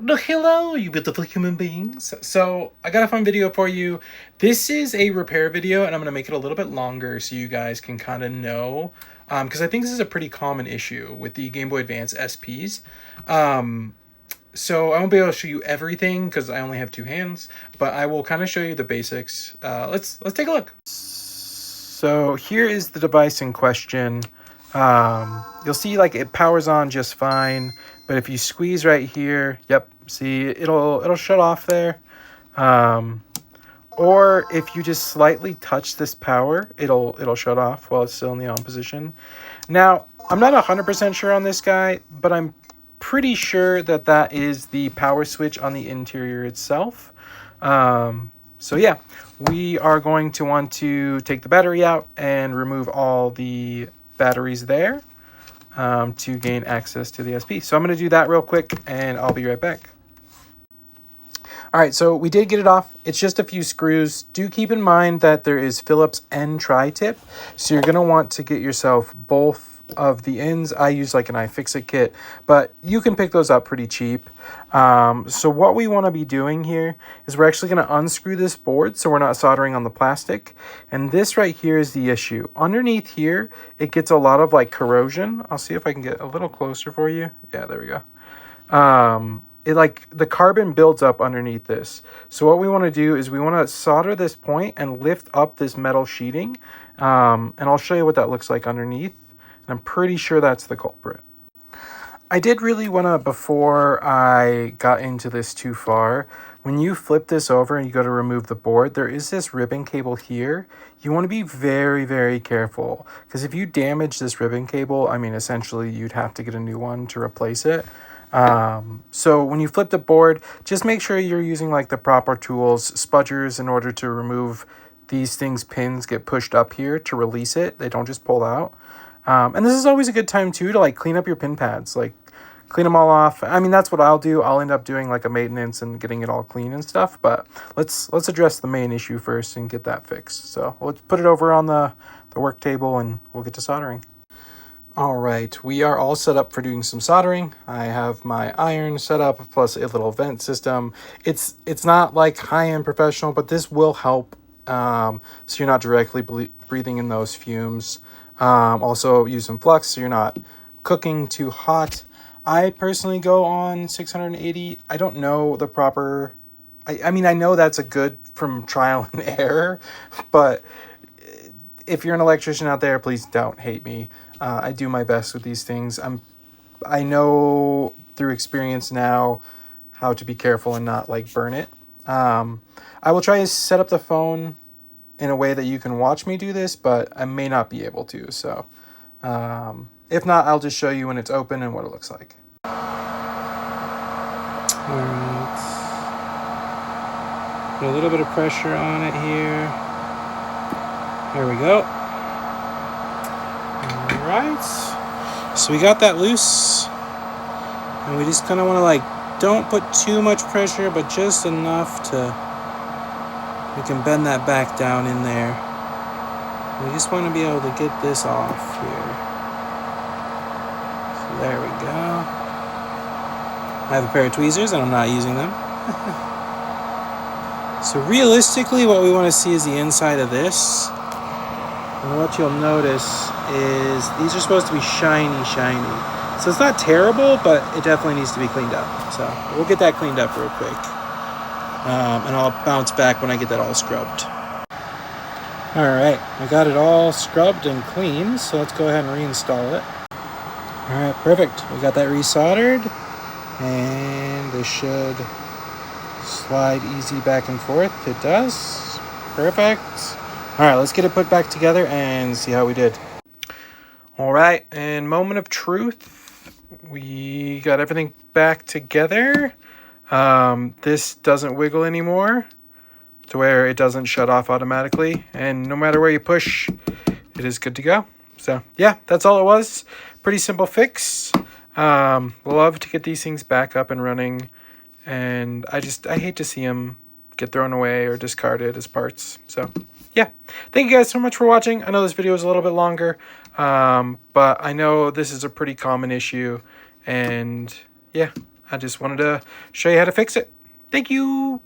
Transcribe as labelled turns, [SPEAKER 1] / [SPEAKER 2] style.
[SPEAKER 1] No, hello, you beautiful human beings. So I got a fun video for you. This is a repair video, and I'm going to make it a little bit longer so you guys can kind of know. Because I think this is a pretty common issue with the Game Boy Advance SPs. So I won't be able to show you everything because I only have two hands, but I will kind of show you the basics. Let's take a look. So here is the device in question. You'll see like it powers on just fine, but if you squeeze right here, yep, see it'll shut off there. Or if you just slightly touch this power, it'll shut off while it's still in the on position. Now, I'm not 100% sure on this guy, but I'm pretty sure that that is the power switch on the interior itself. So yeah, we are going to want to take the battery out and remove all the batteries there to gain access to the SP. So I'm going to do that real quick and I'll be right back. All right, so we did get it off. It's just a few screws. Do keep in mind that there is Phillips end tri-tip. So you're going to want to get yourself both of the ends. I use like an iFixit kit, but you can pick those up pretty cheap. So what we want to be doing here is we're actually going to unscrew this board so we're not soldering on the plastic. And this right here is the issue. Underneath here, it gets a lot of like corrosion. I'll see if I can get a little closer for you. Yeah, there we go. The carbon builds up underneath this. So what we want to do is we want to solder this point and lift up this metal sheeting. And I'll show you what that looks like underneath. And I'm pretty sure that's the culprit. I did really want to, before I got into this too far, when you flip this over and you go to remove the board, there is this ribbon cable here. You want to be very, very careful. Because if you damage this ribbon cable, I mean, essentially you'd have to get a new one to replace it. So when you flip the board, just make sure you're using like the proper tools, spudgers, in order to remove these pins get pushed up here to release it. They don't just pull out. And this is always a good time too to like clean up your pin pads, like clean them all off. I mean, that's what I'll do. I'll end up doing like a maintenance and getting it all clean and stuff, but let's address the main issue first and get that fixed. So let's put it over on the work table and we'll get to soldering. All right, we are all set up for doing some soldering. I have my iron set up plus a little vent system. It's not like high-end professional, but this will help so you're not directly breathing in those fumes. Also use some flux so you're not cooking too hot. I personally go on 680. I don't know the proper... I mean, I know that's a good from trial and error, but if you're an electrician out there, please don't hate me. I do my best with these things. I know through experience now how to be careful and not like burn it. I will try to set up the phone in a way that you can watch me do this, but I may not be able to. So if not, I'll just show you when it's open and what it looks like. All right. Put a little bit of pressure on it here. There we go. All right. So we got that loose. And we just kind of want to like, don't put too much pressure, but just enough to, we can bend that back down in there. We just want to be able to get this off here. So there we go. I have a pair of tweezers and I'm not using them. So realistically, what we want to see is the inside of this. And what you'll notice is these are supposed to be shiny. So it's not terrible, but it definitely needs to be cleaned up. So we'll get that cleaned up real quick. And I'll bounce back when I get that all scrubbed. All right, I got it all scrubbed and clean, so let's go ahead and reinstall it. All right, perfect. We got that resoldered, and this should slide easy back and forth. It does. Perfect. All right, let's get it put back together and see how we did. All right, and moment of truth. We got everything back together. This doesn't wiggle anymore to where it doesn't shut off automatically. And no matter where you push, it is good to go. So yeah, that's all it was. Pretty simple fix. Love to get these things back up and running. And I hate to see them get thrown away or discarded as parts. So yeah, thank you guys so much for watching. I know this video is a little bit longer, but I know this is a pretty common issue. And yeah, I just wanted to show you how to fix it. Thank you.